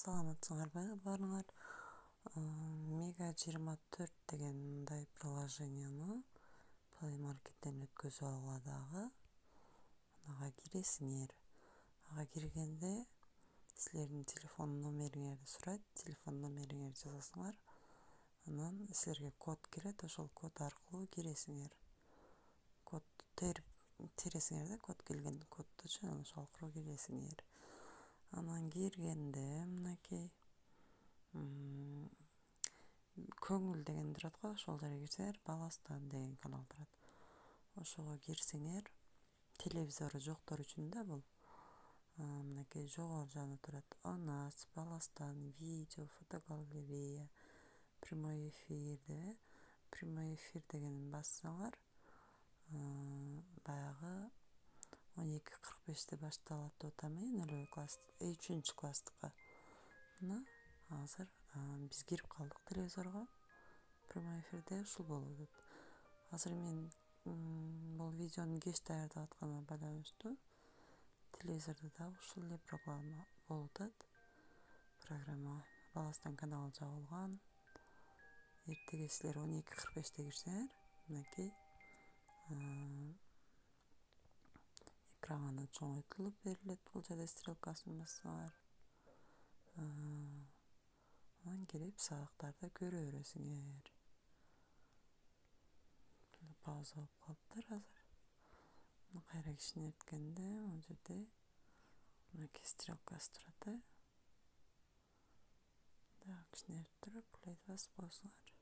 саламатсыңарбы баарыңар? Мега 24 деген мындай приложенияны Play Market'тен өткөзүп алгыла дагы. Ага киресиңер. Ага киргенде силердин телефон номериңерди сурайт. Телефон номериңерди жазасыңар. Анан силерге код кирет, ошол код аркылуу киресиңер. Код тересиңер да, код келген коддучу ошол аркылуу киресиңер. Анан киргенде мынакей көңүл деген турат го, ошол жерге кирсеңер, Баластан деген канал турат. Ошого кирсеңер, телевизору жоктор үчүн да бул. Мынакей жогору жагында турат. У нас Баластан, видео, фотогалерея, прямой эфир деп. Прямой эфир дегенин бассаңар, баягы 12:45 башталат деп атам, нөлөй класс, 3 класстыкка. Мына азыр биз кирип калдык телевизорго. Прямой эфирде ушул болуп атат. Азыр мен бул видеону кеч даярдап атканыма байланыштуу телевизордо да ушул эле программа болуп атат. Программа Баластан каналы жабылган. Эртеге силер 12:45 кирсеңер, мынакей экран гана чоңойтулуп берилет. Бул жерде стрелкасын бассаңар, анан кирип сабактарды көрө бересиңер. Пауза болуп калыптыр азыр. Кайра кичинерткенде могу жерде мынакей стрелкасы турат. Дагы кичинерип туруп, плейди басып коесуңар.